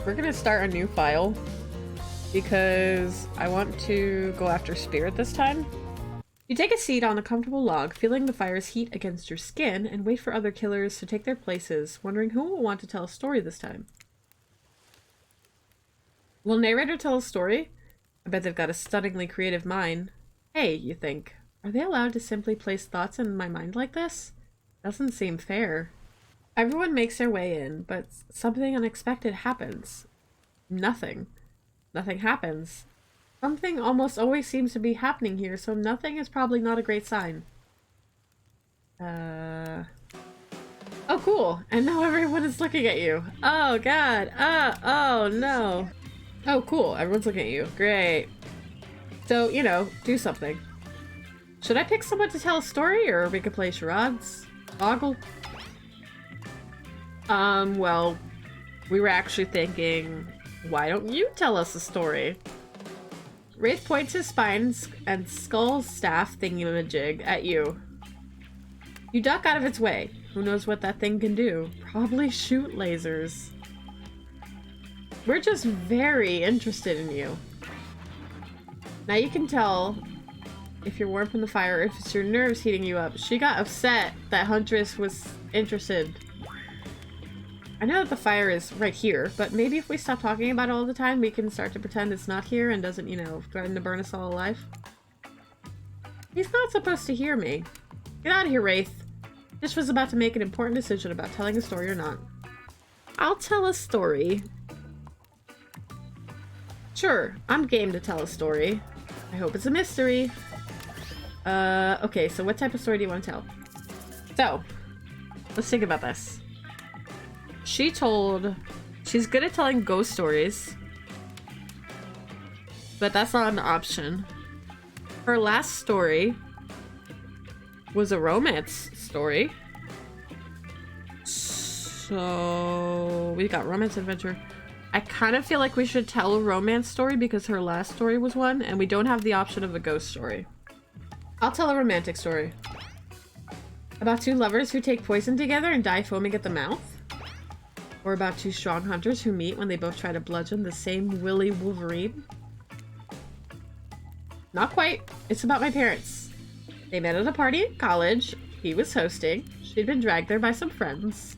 We're gonna start a new file because I want to go after Spirit this time. You take a seat on a comfortable log, feeling the fire's heat against your skin, and wait for other killers to take their places, wondering who will want to tell a story this time. Will narrator tell a story? I bet they've got a stunningly creative mind. Hey, you think, are they allowed to simply place thoughts in my mind like this? Doesn't seem fair. Everyone makes their way in, but something unexpected happens. Nothing. Nothing happens. Something almost always seems to be happening here, so nothing is probably not a great sign. Oh, cool. And now everyone is looking at you. Oh, God. Oh, no. Oh, cool. Everyone's looking at you. Great. So, you know, do something. Should I pick someone to tell a story, or we could play charades? Boggle? Well, we were actually thinking, why don't you tell us a story? Wraith points his spine and skull staff thingamajig at you. You duck out of its way. Who knows what that thing can do? Probably shoot lasers. We're just very interested in you. Now you can tell if you're warm from the fire, if it's your nerves heating you up. She got upset that Huntress was interested. I know that the fire is right here, but maybe if we stop talking about it all the time, we can start to pretend it's not here and doesn't, you know, threaten to burn us all alive. He's not supposed to hear me. Get out of here, Wraith. Just was about to make an important decision about telling a story or not. I'll tell a story. Sure, I'm game to tell a story. I hope it's a mystery. Okay, so what type of story do you want to tell? So, let's think about this. She's good at telling ghost stories, but that's not an option. Her last story was a romance story. So we got romance adventure. I kind of feel like we should tell a romance story because her last story was one, and we don't have the option of a ghost story. I'll tell a romantic story. About two lovers who take poison together and die foaming at the mouth. Or about two strong hunters who meet when they both try to bludgeon the same Willy Wolverine. Not quite. It's about my parents. They met at a party in college. He was hosting. She'd been dragged there by some friends.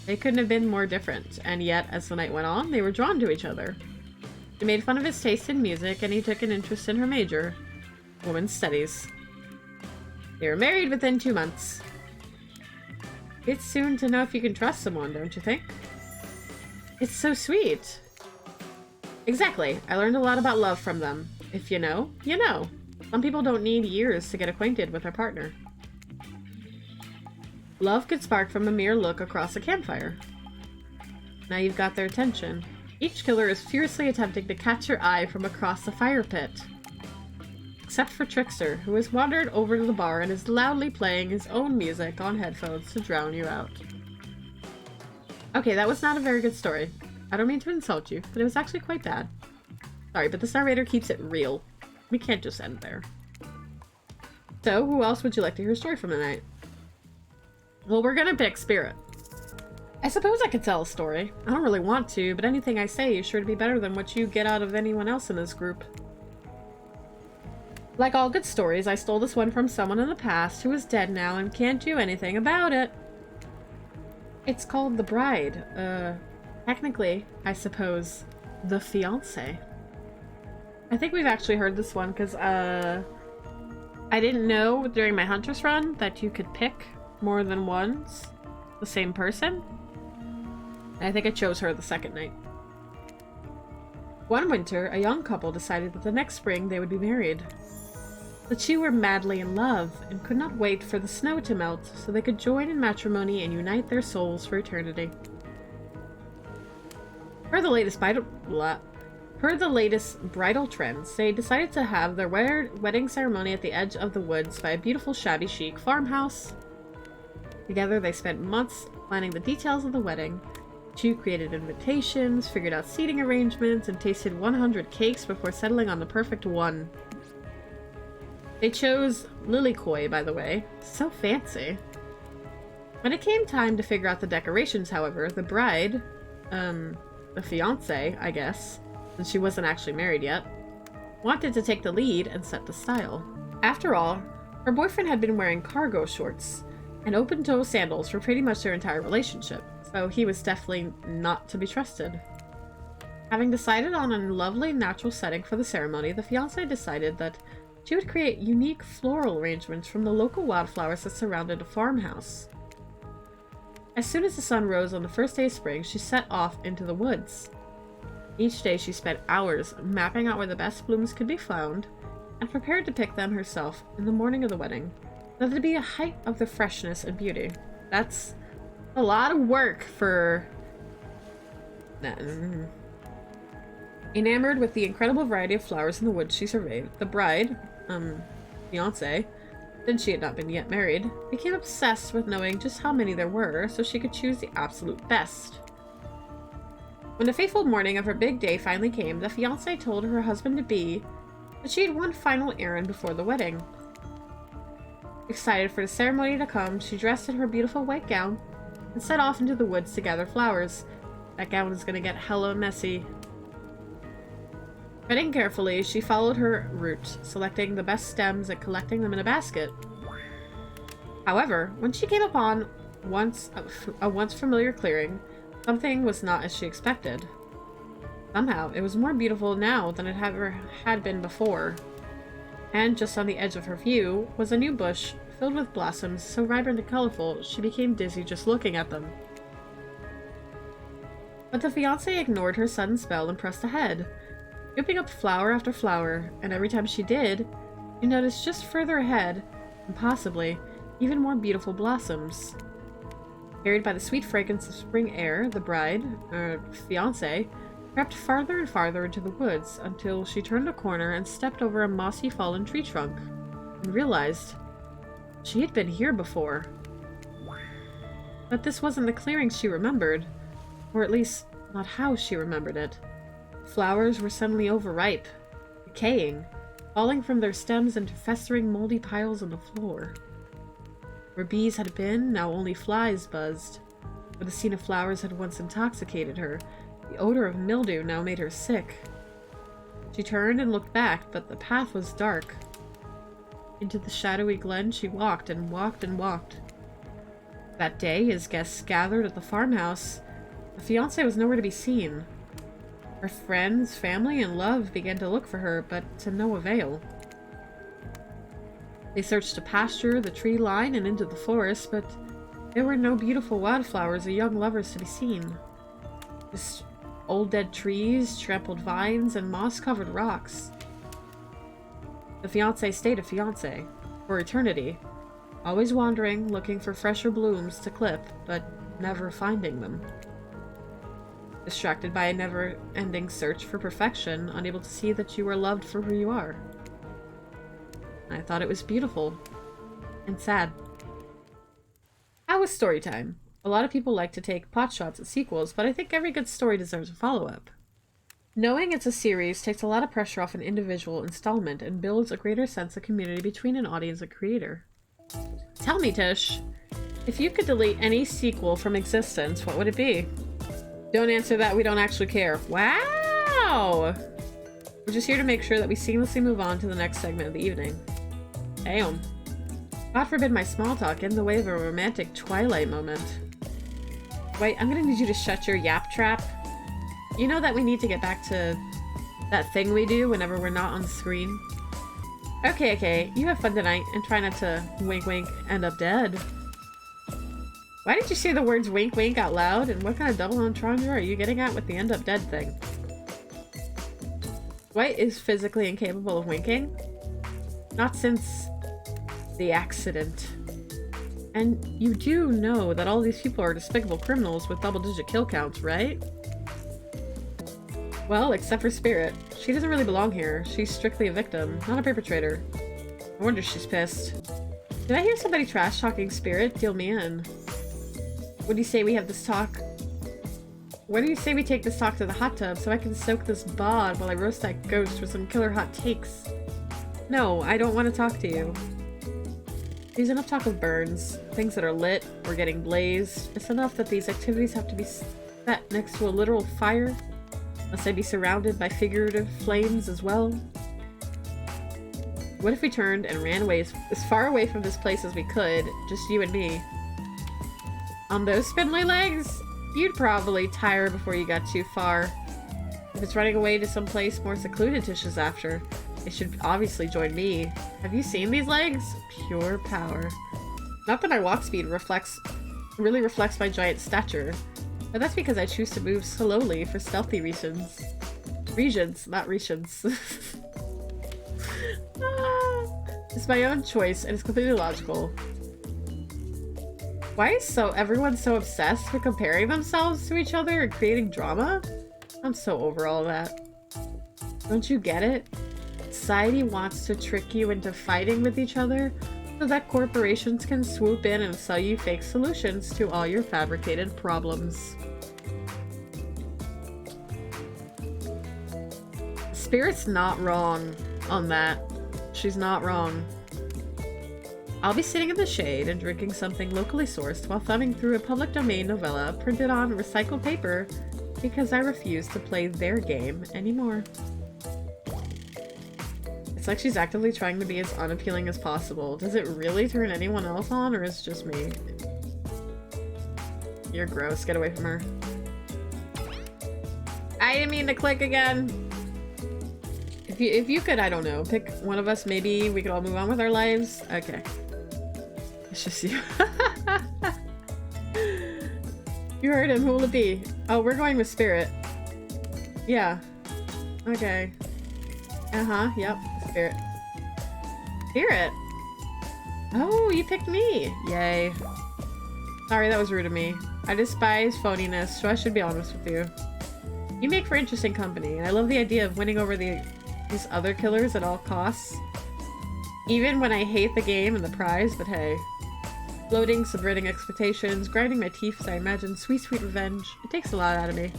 They couldn't have been more different, and yet, as the night went on, they were drawn to each other. She made fun of his taste in music, and he took an interest in her major, women's studies. They were married within 2 months. It's soon to know if you can trust someone, don't you think? It's so sweet. Exactly. I learned a lot about love from them. If you know, you know. Some people don't need years to get acquainted with their partner. Love could spark from a mere look across a campfire. Now you've got their attention. Each killer is fiercely attempting to catch your eye from across the fire pit. Except for Trickster, who has wandered over to the bar and is loudly playing his own music on headphones to drown you out. Okay, that was not a very good story. I don't mean to insult you, but it was actually quite bad. Sorry, but this narrator keeps it real. We can't just end there. So, who else would you like to hear a story from tonight? Well, we're gonna pick Spirit. I suppose I could tell a story. I don't really want to, but anything I say is sure to be better than what you get out of anyone else in this group. Like all good stories, I stole this one from someone in the past who is dead now and can't do anything about it. It's called The Bride. Technically, I suppose, The Fiancé. I think we've actually heard this one because, I didn't know during my Huntress run that you could pick more than once the same person. And I think I chose her the second night. One winter, a young couple decided that the next spring they would be married. The two were madly in love and could not wait for the snow to melt so they could join in matrimony and unite their souls for eternity. Per the latest bridal trends, they decided to have their wedding ceremony at the edge of the woods by a beautiful shabby chic farmhouse. Together they spent months planning the details of the wedding. The two created invitations, figured out seating arrangements, and tasted 100 cakes before settling on the perfect one. They chose Lilikoi, by the way. So fancy. When it came time to figure out the decorations, however, the bride, the fiancé, I guess, since she wasn't actually married yet, wanted to take the lead and set the style. After all, her boyfriend had been wearing cargo shorts and open-toe sandals for pretty much their entire relationship, so he was definitely not to be trusted. Having decided on a lovely natural setting for the ceremony, the fiancé decided that she would create unique floral arrangements from the local wildflowers that surrounded a farmhouse. As soon as the sun rose on the first day of spring, she set off into the woods. Each day she spent hours mapping out where the best blooms could be found and prepared to pick them herself in the morning of the wedding, so that to be a height of the freshness and beauty. That's a lot of work for... Enamored with the incredible variety of flowers in the woods she surveyed, the bride, fiancé, since she had not been yet married, became obsessed with knowing just how many there were so she could choose the absolute best. When the fateful morning of her big day finally came, the fiancé told her husband-to-be that she had one final errand before the wedding. Excited for the ceremony to come, she dressed in her beautiful white gown and set off into the woods to gather flowers. That gown is gonna get hella messy. Treading carefully, she followed her route, selecting the best stems and collecting them in a basket. However, when she came upon a once familiar clearing, something was not as she expected. Somehow, it was more beautiful now than it ever had been before. And just on the edge of her view was a new bush filled with blossoms so vibrant and colorful she became dizzy just looking at them. But the fiancé ignored her sudden spell and pressed ahead, scooping up flower after flower, and every time she did, you noticed just further ahead, and possibly, even more beautiful blossoms. Carried by the sweet fragrance of spring air, the bride, fiancé, crept farther and farther into the woods until she turned a corner and stepped over a mossy fallen tree trunk, and realized she had been here before. But this wasn't the clearing she remembered, or at least not how she remembered it. Flowers were suddenly overripe, decaying, falling from their stems into festering moldy piles on the floor. Where bees had been, now only flies buzzed. Where the scene of flowers had once intoxicated her, the odor of mildew now made her sick. She turned and looked back, but the path was dark. Into the shadowy glen she walked and walked and walked. That day, as guests gathered at the farmhouse, the fiancé was nowhere to be seen. Her friends, family, and love began to look for her, but to no avail. They searched the pasture, the tree line, and into the forest, but there were no beautiful wildflowers or young lovers to be seen. Just old dead trees, trampled vines, and moss-covered rocks. The fiancé stayed a fiancé, for eternity, always wandering, looking for fresher blooms to clip, but never finding them. Distracted by a never-ending search for perfection, unable to see that you are loved for who you are. I thought it was beautiful. And sad. How was story time? A lot of people like to take potshots at sequels, but I think every good story deserves a follow-up. Knowing it's a series takes a lot of pressure off an individual installment and builds a greater sense of community between an audience and creator. Tell me, Tish, if you could delete any sequel from existence, what would it be? Don't answer that, we don't actually care. Wow! We're just here to make sure that we seamlessly move on to the next segment of the evening. Damn. God forbid my small talk get in the way of a romantic Twilight moment. Wait, I'm gonna need you to shut your yap trap. You know that we need to get back to that thing we do whenever we're not on the screen? Okay, you have fun tonight and try not to wink wink end up dead. Why did you say the words wink wink out loud, and what kind of double entendre are you getting at with the end up dead thing? Dwight is physically incapable of winking? Not since the accident. And you do know that all these people are despicable criminals with double-digit kill counts, right? Well, except for Spirit. She doesn't really belong here. She's strictly a victim, not a perpetrator. I wonder if she's pissed. Did I hear somebody trash-talking Spirit? Deal me in. What do you say we have this talk? What do you say we take this talk to the hot tub so I can soak this bod while I roast that ghost with some killer hot takes? No, I don't want to talk to you. There's enough talk of burns, things that are lit or getting blazed. It's enough that these activities have to be That next to a literal fire? Must I be surrounded by figurative flames as well? What if we turned and ran away as far away from this place as we could, just you and me? On those spindly legs, you'd probably tire before you got too far. If it's running away to some place more secluded Tish is after, it should obviously join me. Have you seen these legs? Pure power. Not that my walk speed really reflects my giant stature, but that's because I choose to move slowly for stealthy reasons. Regions, not regions. It's my own choice, and it's completely logical. Why is everyone so obsessed with comparing themselves to each other and creating drama? I'm so over all that. Don't you get it? Society wants to trick you into fighting with each other so that corporations can swoop in and sell you fake solutions to all your fabricated problems. Spirit's not wrong on that. She's not wrong. I'll be sitting in the shade and drinking something locally sourced while thumbing through a public domain novella printed on recycled paper because I refuse to play their game anymore. It's like she's actively trying to be as unappealing as possible. Does it really turn anyone else on, or is it just me? You're gross. Get away from her. I didn't mean to click again. If you could, I don't know, pick one of us, maybe we could all move on with our lives. Okay. It's just you. You heard him. Who will it be? Oh, we're going with Spirit. Yeah. Okay. Uh-huh. Yep. Spirit. Spirit? Oh, you picked me. Yay. Sorry, that was rude of me. I despise phoniness, so I should be honest with you. You make for interesting company, and I love the idea of winning over these other killers at all costs. Even when I hate the game and the prize, but hey. Floating, subverting expectations, grinding my teeth as I imagine sweet, sweet revenge. It takes a lot out of me.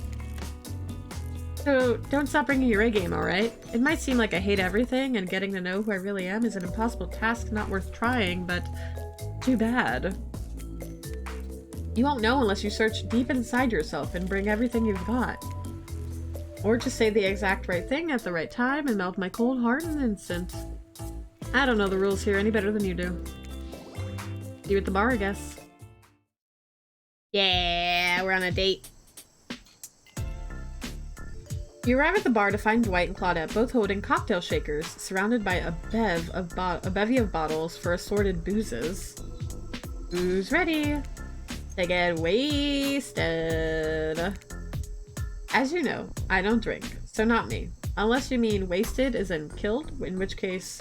So, don't stop bringing your A game, alright? It might seem like I hate everything, and getting to know who I really am is an impossible task not worth trying, but too bad. You won't know unless you search deep inside yourself and bring everything you've got. Or just say the exact right thing at the right time and melt my cold heart in an instant. I don't know the rules here any better than you do. See you at the bar, I guess. Yeah, we're on a date. You arrive at the bar to find Dwight and Claudette both holding cocktail shakers, surrounded by a bevy of bottles for assorted boozes. Booze ready to get wasted. As you know, I don't drink, so not me. Unless you mean wasted as in killed, in which case,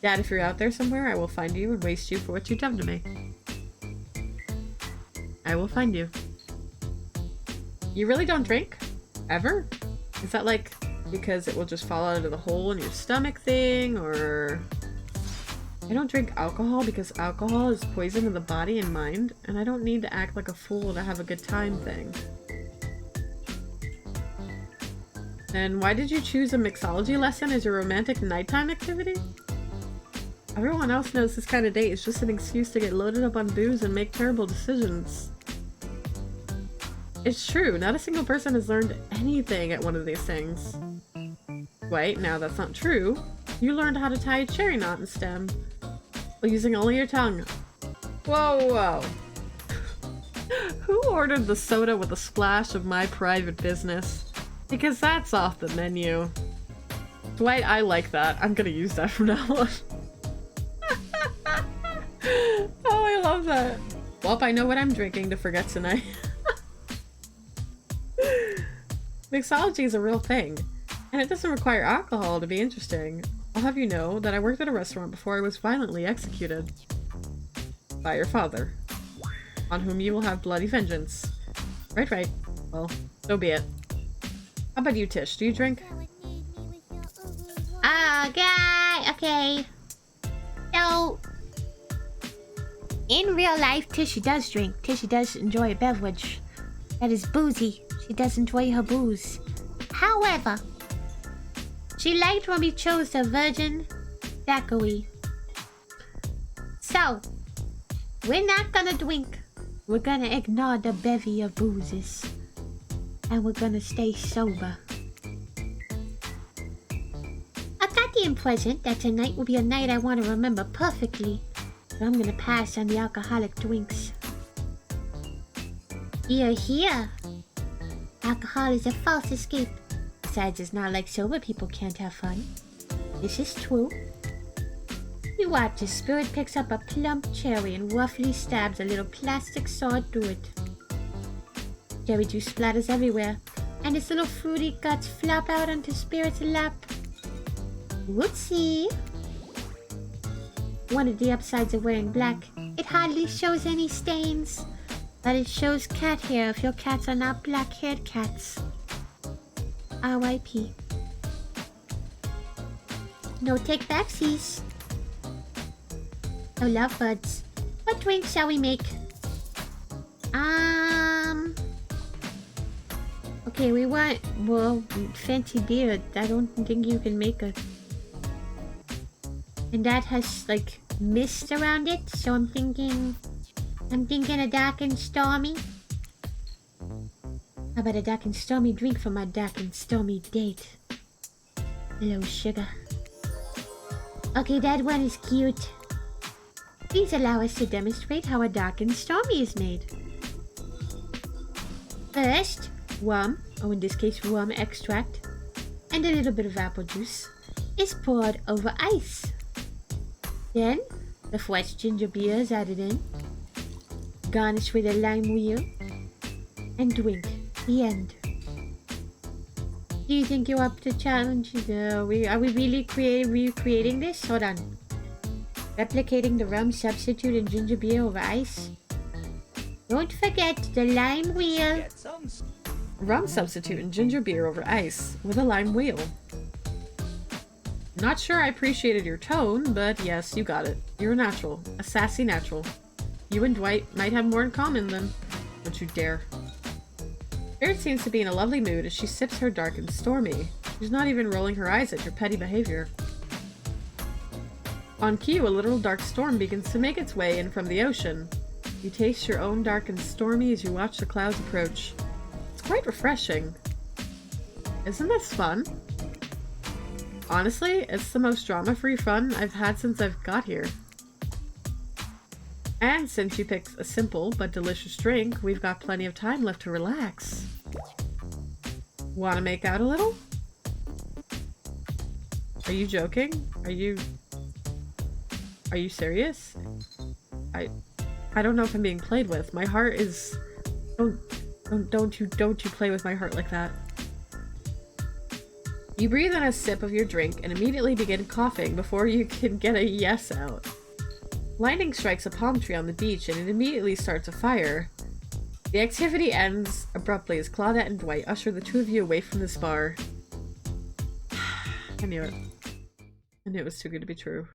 Dad, if you're out there somewhere, I will find you and waste you for what you've done to me. I will find you. You really don't drink? Ever? Is that like because it will just fall out of the hole in your stomach thing, or... I don't drink alcohol because alcohol is poison in the body and mind, and I don't need to act like a fool to have a good time thing. Then why did you choose a mixology lesson as your romantic nighttime activity? Everyone else knows this kind of date is just an excuse to get loaded up on booze and make terrible decisions. It's true, not a single person has learned anything at one of these things. Wait, now that's not true. You learned how to tie a cherry knot in stem while using only your tongue. Whoa, whoa. Who ordered the soda with a splash of my private business? Because that's off the menu. Dwight, I like that. I'm gonna use that from now on. Oh, I love that. Well, I know what I'm drinking to forget tonight. Mixology is a real thing, and it doesn't require alcohol to be interesting. I'll have you know that I worked at a restaurant before I was violently executed. By your father, on whom you will have bloody vengeance. Right, right. Well, so be it. How about you, Tish? Do you drink? Okay. So, in real life, Tishy does drink. Tishy does enjoy a beverage that is boozy. She does enjoy her booze. However, she liked when we chose a virgin daiquiri. So, we're not gonna drink. We're gonna ignore the bevy of boozes. And we're gonna stay sober. I got the impression that tonight will be a night I want to remember perfectly. So I'm gonna pass on the alcoholic drinks. Here, here. Alcohol is a false escape. Besides, it's not like sober people can't have fun. This is true. You watch as Spirit picks up a plump cherry and roughly stabs a little plastic sword through it. Cherry juice splatters everywhere, and its little fruity guts flop out onto Spirit's lap. Whoopsie! One of the upsides of wearing black, it hardly shows any stains. But it shows cat hair if your cats are not black-haired cats. R.I.P. No take-backsies. Oh, lovebirds. What drink shall we make? Okay, we want, well, fancy beer. I don't think you can make a... And that has, like, mist around it, so I'm thinking a dark and stormy. How about a dark and stormy drink for my dark and stormy date? Hello, sugar. Okay, that one is cute. Please allow us to demonstrate how a dark and stormy is made. First, rum, or in this case rum extract, and a little bit of apple juice is poured over ice. Then, the fresh ginger beer is added in, garnish with a lime wheel, and drink. The end. Do you think you're up to challenge? Are we really recreating this? Hold on. Replicating the rum substitute and ginger beer over ice. Don't forget the lime wheel. Rum substitute and ginger beer over ice with a lime wheel. Not sure I appreciated your tone, but yes, you got it. You're a natural. A sassy natural. You and Dwight might have more in common than... Don't you dare. Spirit seems to be in a lovely mood as she sips her dark and stormy. She's not even rolling her eyes at your petty behavior. On cue, a literal dark storm begins to make its way in from the ocean. You taste your own dark and stormy as you watch the clouds approach. It's quite refreshing. Isn't this fun? Honestly, it's the most drama-free fun I've had since I've got here. And since you picked a simple but delicious drink, we've got plenty of time left to relax. Want to make out a little? Are you joking? Are you serious? I don't know if I'm being played with. My heart is... Don't you play with my heart like that. You breathe in a sip of your drink and immediately begin coughing before you can get a yes out. Lightning strikes a palm tree on the beach and it immediately starts a fire. The activity ends abruptly as Claudette and Dwight usher the two of you away from this bar. I knew it. I knew it was too good to be true.